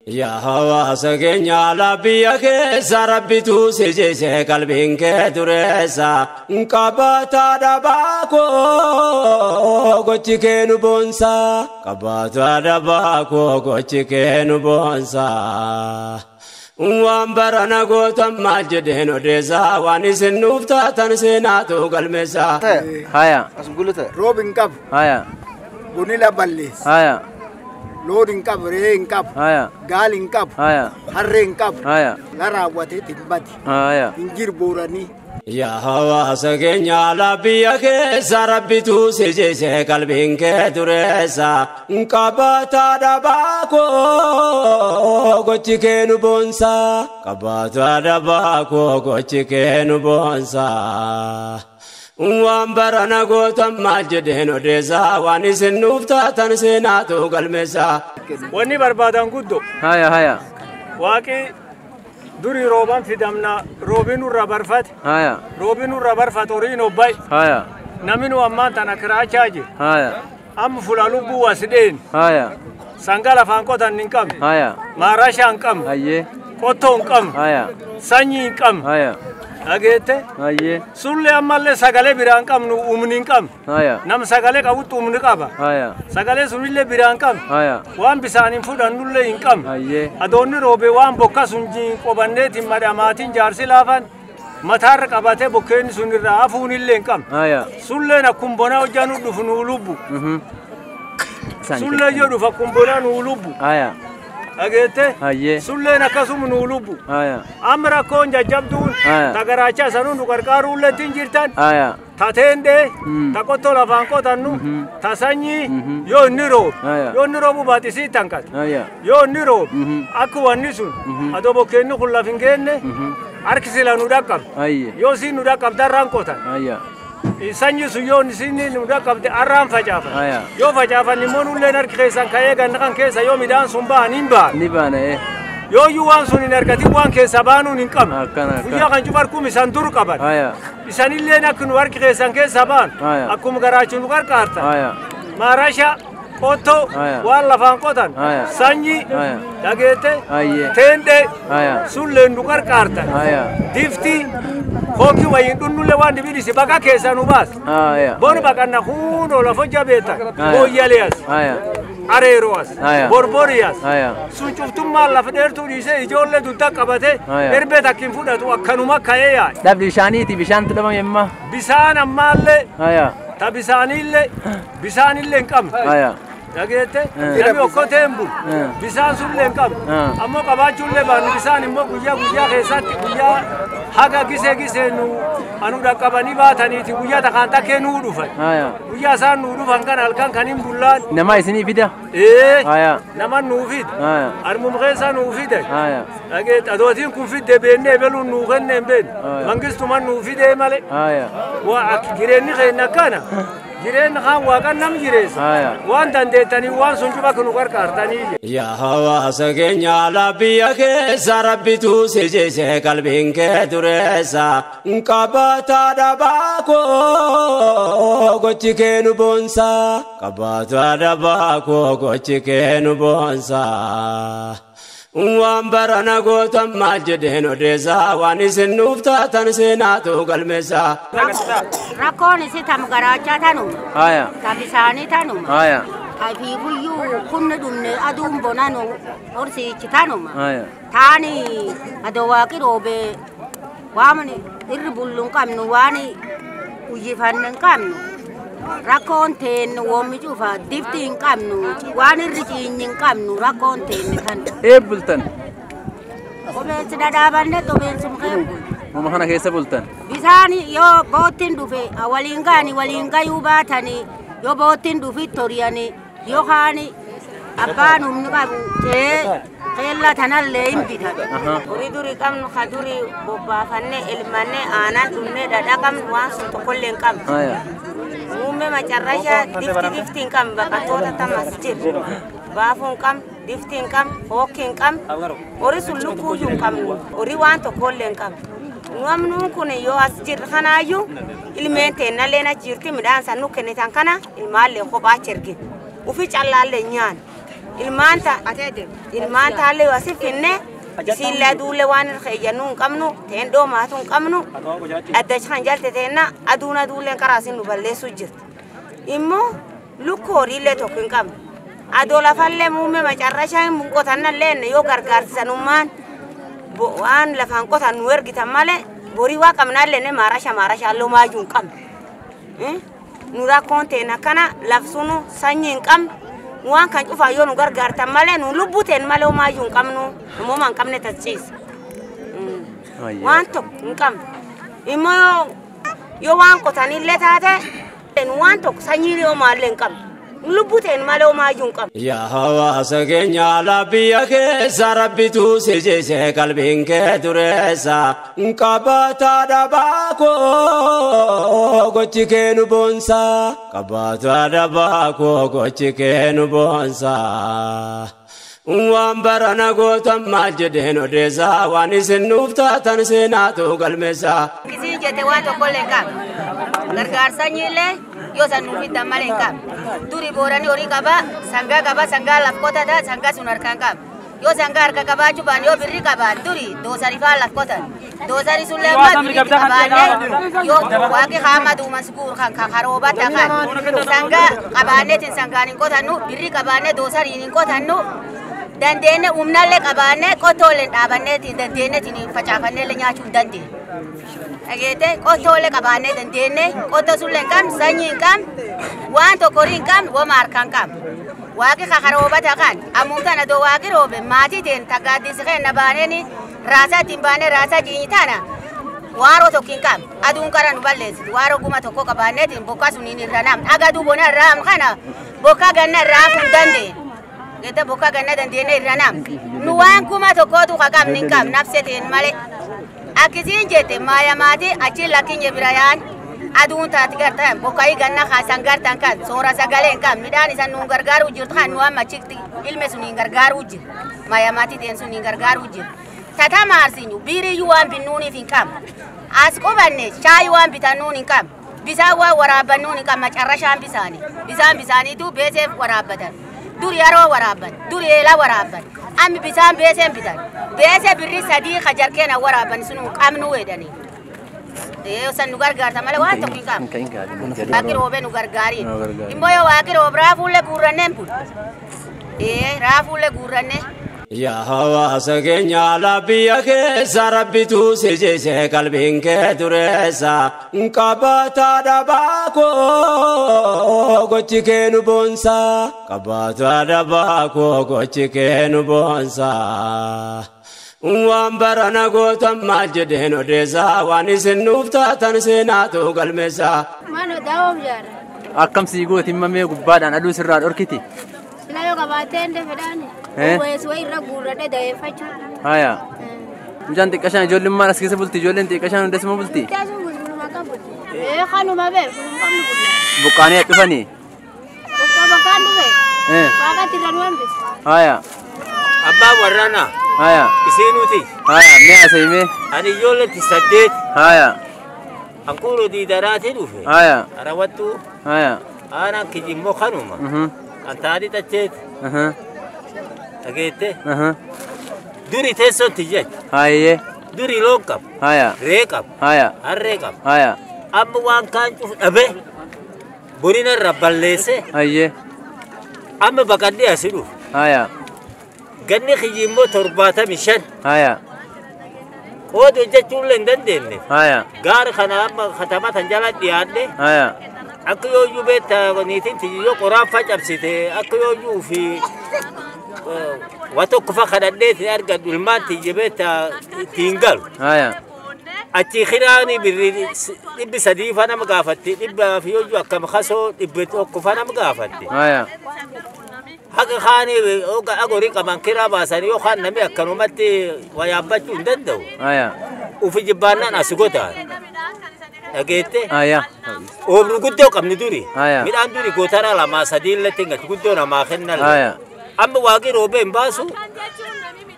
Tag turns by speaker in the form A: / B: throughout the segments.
A: يا هوا سكينيا لبيك سربتو سجيسه قلبين كدرسا قباتا دباكو غوچكينو بونسا قباتا دباكو غوچكينو بونسا وامبرنا غوتم ماجدينو ديزا وانيس نوفتا تنسيناتو قلمسا
B: هيا
C: اسقولته روبين كاب
B: هيا
C: بونيلا باليس
B: هيا
C: لودين كاب رين كاب
B: هيا
C: غالين كاب
B: هيا
C: هرين كاب
B: هيا
C: لا راوتي تبادي
B: هيا
C: انجير بوراني
A: يا هوا سكينيا لبيك سربتو سجيسه قلبين كدرسا قباتا دباكو غوچكينو بونسا قباتا دباكو غوچكينو بونسا وامبرنا غوتم ماجدينو ديزا وانيس نوفتا تنسيناتو قلمسا
D: وني بربادان قدو
B: هيا
D: واقي دوري روبان في دمنا روبينو ربرفت
B: هيا
D: روبينو ربرفت اورينو باي
B: هيا
D: نمنو اما تنكرا تشاجي
B: هيا
D: ام فلانو بو واسدين
B: هيا
D: سانغالا فانكو تنكم
B: هيا
D: ماراشان كم
B: هيا
D: قطون كم
B: هيا
D: ساني كم
B: هيا
D: اگيته
B: هيا
D: سولي امال سغالي بيران كم نو امنين كم
B: هيا
D: نم سغالي كابوت امني كابا
B: هيا
D: سغالي سولي بيران كم
B: هيا
D: وان بيسانين فودان نولي انكم
B: هيا
D: ادوني روبي وان بوكا سنجي قبنيت مداماتين جارسي لافن متار قباته بوكين سنرا افون اللينكم
B: هيا
D: سولي نكم بنا وجانو دفنو لوبو سولي يدو فكم بنا نولوبو
B: هيا
D: اگيته
B: هيا
D: سولي نكاسم نولوبو
B: هيا
D: امرا كون ججبدون تغراچا سنون دغرقارو لتين جيرتان
B: هيا
D: تاتينده تاكوتو لافانكو تانو تاساني يو نيرو بو باتيسي تانكات يو نيرو اكو وانيسون ادو بوكينو كولا فينغينه اركسيلا نوداكاب يو سي نوداكاب دارانكوتا سانيو سيو نسيني نوداكاب دي ارام فجافا يو فجافا نيمونو لنر كيسان كايغا نكان كيسا يو ميدان سومبا نيمبا يو يوان سوني نركتي وان كيسابانو نينكم ويا كان جبركم مسان دور قبر إسان اللي نكون ورك كيسان كيسابان أكم غراچون ور كارتا ماراشا قطو والله فانقطن ساني داگيته تندي سولن دوكر كارتا ديفتي خوكي وين دونو لوان دي بيدي سباكا كيسانو باس بون باكا نخون ولا فجابيتا هو يالياس أريروس بوربورياس سوچوفتم مال لفدرتو ديسه إجول دوتا قبته إربيتا كيم فوداتو أكنوما كايا
B: ده بيشاني تي بيشان تلما يما
D: بيسان أمال تا بيساني اللي نكم داگيته نبي اوكوتيمبو بيسان سولن كم امو قباچون له بان بيسان امو گويا خيسات گويا حاجا گيسه نو انو دقباني باتاني تي گويا تخانتا كنو دوفن گويا سان نو دوفن كان الكان كانيم بولان
B: نما يسني فيدا
D: نما نو فيد ارمم خيسا نو فيد داگيت ادوتين كون فيد بينه بلو نو غن بين منگستو من نو فيد مالي وا گيرني خينا كانا جيرين خان واقن نم جيريس وان دندتني وان سنجبا كنو كارتاني
A: يا هوا سكينيا لبيك سربتو سجيسه قلبين كدرسا قباتا دباكو غوچكينو بونسا قباتا دباكو غوچكينو بونسا وامبرنا غوتم ماجدينو ديزا وانيس نوفتا تنسيناتو قلمسا
E: ركون سيتام غراچا تانو تابساني تانو في بيو كن دون ادوم بونانو اورسي چتانو تاني ادواكي روبي وامني irbullun kamnu wani ujifannan kamnu rakon ten womi jufa diftin kamnu wani ricinyin kamnu rakon ten kan
B: bultan
E: obe sidada banne to ben sum khem
B: mama khana kese bultan
E: bisani yo botin dufe walinga yubatani yo botin dufi toriani yo khani abanum nukabu te kella tanal leim bitan duri kam khaduri bobba fanne ilmanne ana dunne dada kam wansu to kollen kam mumme macarrasha diftin kam bakatota tamasjid bafun kam diftin kam hokin kam ori suluku jum kam ori wan to kollen kam nuamnu kune yo asjid khanayu ilmente nalena jirti midan sanu kene tankana ilmalle ko ba cergi ufi challalle nyan ilmaan taallee wasif kenne silla duule waan khayyanun qabnu teen doomaatun qabnu adda kan jalte teenna aduna duuleen qaraasin nu balleessu jirti immoo lukkooriillee tokko hin qabnu adoo lafallee muummee macarrashaan qotanallee yoo gargaarsisanummaan waan lafaan qotan nu ergitan malee borii waa qabnaallee ne maarasha alloo maayuu hin qabnu nu rakkoon teena kana labsunu sanyii hin qabnu waan kan cufaa yoo nu gargaartan malee nu lubbuteen malee maayuu hin qabnu uumamaan qabne tachiisa waan tokko hin qabnu immoo yoo waan qotanillee taate waan tokko sanyii yoo maallee hin qabnu lubbuteen malee maayuu hin qabnu.
A: Yaa hawaasa keenya labbiya keessa rabbitu si jeesee qalbiin kee dureessa qabataa dhabaakoo gochi kee nu boonsa qabataa dhabaakoo gochi kee nu boonsa. Waan barana gootan maal jedheen odeessa waan isin nuuf taatan seenaatu galmeessa.
E: Isin jette waan tokkollee hin qabne gargaarsanyiillee yoo san nuuf hidhan malee hin qabne duri booranii horii qaba sangaa laf qotata sangaa sun harkaan qaba yoo sangaa harka qabaachuu baan yoo birri qabaan duri doosarii faan laf qotan doosarii sunlee ammaa birri qabaannee yoo waaqi haama duuman suguur kan karoobata kan sangaa qabaanneetiin sangaan hin qotannu birri qabaannee doosariin hin qotannu dandeenne umnallee qabaannee qotooleen dhaabanneetiin dandeenyeetiin facaafanneellee nyaachuu hin dandeenye. Agete qotoolee qabaannee dandeenne qotoo sullee hin qabne sanyii hin qabne waan tokkorii hin qabne wama harkaan qabne waaqi kakaroobata kan ammuutan adoo waaqi roobe maatii teen tagaaddisi keenna baaneeni raasaa ittiin baanee raasaa jiinyi taana waaroo tokko hin qabne aduun qara nu balleessiti waaroo guma tokko qabaanneetiin bokka suniin irra namne agaduu bona irraa kana bokka ganna irraa hafuu hin dandeenye. Gete bokka ganna dandeenne irra namne nu waan guma tokkootu qabne hin qabne nabseteen malee. Akkisiin jette maayamaati achi lakkiin birayaan aduun taati gartaan bokkaayii ganna kaasan gartaan kan soora sagaleen kan midhaan isa nuun gargaaruu jirtu kan nu amma chikti ilme suniin gargaaruu jiru maayamaati teen suniin gargaaruu jiru tata maarsinyu biiriyyuu waan binnuuniif hin qabne as qubanne shaayii waan bitannuun hin qabne bisaan waan waraabbannuun hin qabne macarrashaan bisaaniitu beeseef waraabbatan duri yeroo waraabban duri eelaa waraabban ammi bisaan beeseen bitan beese birri sadii kajarkeen waraabban sun qabnu weedanii san nu gargaarta malee waan tokko hin qabne waaqi roobee nu gargaariin immoo yoo waaqi roob raafuullee guurranneen bulu raafuullee guurrannee.
A: Yaa hawaasa keenya labbiya keessa rabbitu si jeesee qalbiin kee dureessa qabataa dhabaakoo gochi kee nu boonsa qabataa dhabaakoo gochi kee nu boonsa. Waan barana gootan maal jedheen odeessa waan isin nuuf taatan seenaatu galmeessa.
B: Akkam sii gootiin mamee gubbaadhaan aduu sirraa dhorkiti.
F: Sila yoo qabaateen defedhaani. Weesoo irra guurradhe da'eeffachuu.
B: Haya. Mucaan xiqqashaan ijoollummaan as keessa bulti ijoolleen xiqqashaan hundasuma bulti.
F: Taasisu bulbuluma kan bulti. Kanuma bee bulbulumni bulti.
B: Buqqaanee dhufanii.
F: Bokkaan dhufe. Waaqatti irra nu hambise.
B: Haya.
D: Abbaa warraana.
B: Haya.
D: Isiinuti.
B: Haya mee asaymee.
D: Ani ijoolletti 8.
B: Haya.
D: Ankuuro diidaraati dhufe.
B: Haya.
D: Arawattu.
B: Haya.
D: Aanaan kijimmoo kanuma. Antaadhi tacheeti. Dhageette. Duri teessootti jecha.
B: Hayyee.
D: Duri loon qaba.
B: Haya.
D: Ree qaba.
B: Haya.
D: Harree qaba.
B: Haya.
D: Amma waan kaan cufu dhabe bonina irra balleesse.
B: Hayyee.
D: Amma baqadhee asi dhufu.
B: Haya.
D: Ganni kijimmoo 75.
B: Haya.
D: Qoodu hojjechuullee hin dandeenye.
B: Haya.
D: Gaara kana amma katama tan jala dhiyaadhe.
B: Haya.
D: Akka yooyyuu beektaa niitiin tiyyoo qoraan facabsite akka yooyyuu fi waa tokko fa kadhadheeti argadhu ilmaan tiyye beektaa ittiin galu.
B: Haya.
D: Achi kiraani birri 300 fa nama gaafatti 100 fi yooyyuu akkam kasoo 100 fa nama gaafatti.
B: Haya.
D: Haqa kaanii agorii qaban kiraa baasanii yookaan namni akkanumatti waa yaabbachuu hin danda'u.
B: Haya.
D: Ufi jibbaannaan as gotaan. Dhageette.
B: Haya.
D: Oomru guddoo qabni duri.
B: Haya.
D: Midhaan duri gootara 2-3 illee ngati guddoo namaa kennan.
B: Haya.
D: Amma waaqii roobee hin baasu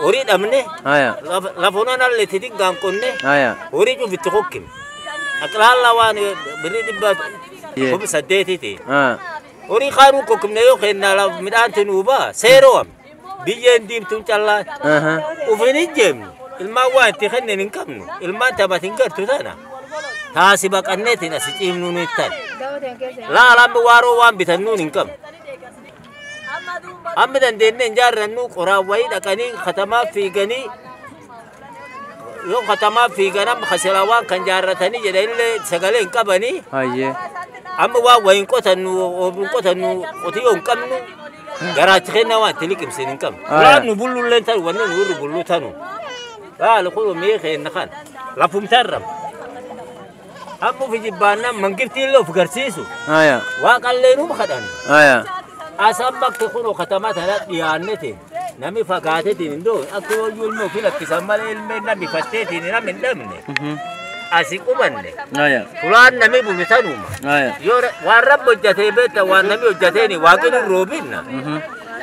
D: horii dhabne.
B: Haya.
D: Lafoonaan allee tidingaan qonne.
B: Haya.
D: Horii cufitti hokkime. Aqlaalla waan birrii 8 ta'e.
G: وري خارو كوكم نيو خينا لا مدان تنوبا سيروم بيجين ديم تنشلا وفين الجيم الماء وين تخنن نكمل الماء تبى تنقر تدانا تاسبك النت نسيتهم نونيتان لا بوارو وان بتنون نكم أمدا دين جار النو قرا وين أكني ختما في جني يوم ختما في جنام خسروان كان جارتني جدين سجلين كبني
B: هاي
G: أما وين قتنو قتيون كمنو جرات خينا وان تليك مسنين كم لا نبلو لين تلو ونن ورو بلو تانو لا لقولوا ميخ نخان لا فمترم أما في جبانا منقفتي له في كرسيسو
B: هاي
G: وقال لي نوم خدان
B: هاي
G: أسمعك تقولوا ختمات هذا ديانتي نامي فقاتي ندو أكو يلمو في الكسامة المن نامي فتتي نامي دمني أسيكو مني فلان نامي بمثانوما يور وارب جتي بيت وانامي جتيني واقول روبينا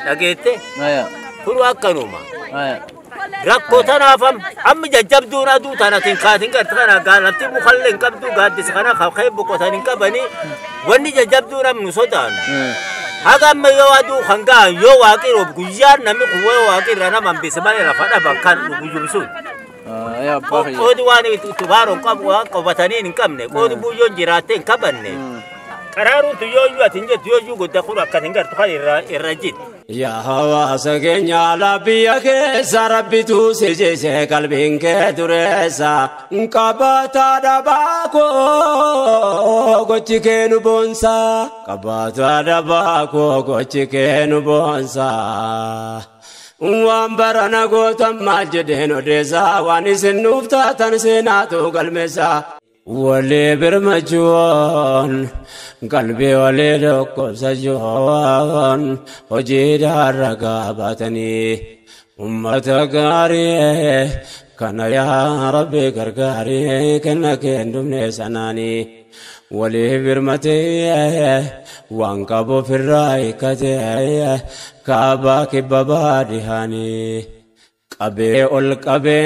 G: لقيته فلوا كانوما ركوتنا فم أم ججب دونا دو تنا تنكاتين كتنا قالت مخلين كبدو قاد سخنا خايب بكوتانين كبني وني ججب دونا من سودان هذا ما يوادو خنقا يواكي وبجيار نمي قوي واكي رانا من بسماني رفضا بكان وبجوبسون
B: يا باخي
G: قد واني تبارو قبوا قبطانين كمني قد بوجون جراتين كبني قرارو تيوجو تنجي تيوجو قد تقول أكتنجر تخلي الرجيد
A: يا هوا سكين يا لبيك سربتو سجيسي قلبينك دريسا كباتا دباكو gochikenu bonsa kabata dabako gochikenu bonsa wambarana gotam majideno deza wanisinufta tansinatu galmesa wale birmajuan qalbi wale dokobsajuan hojida ragabatani ummata gari kana ya rabbi gargari kana kendumne sanani wale birmate wankabo firraikate kaba kibabadihani qabe ol qabe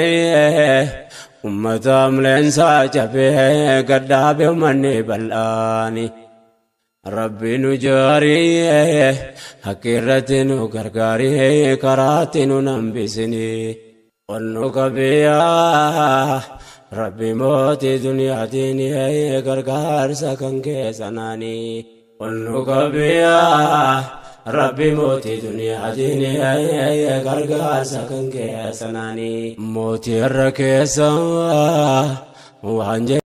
A: ummata amlensa jabe gaddabe manne balani rabbi nujari hakiratin gargari karatin nambisini onnu qabiya rabbi moti dunya dini gargar sakan ke sanani onnu qabiya rabbi moti dunya dini gargar sakan ke sanani moti rakesa wanje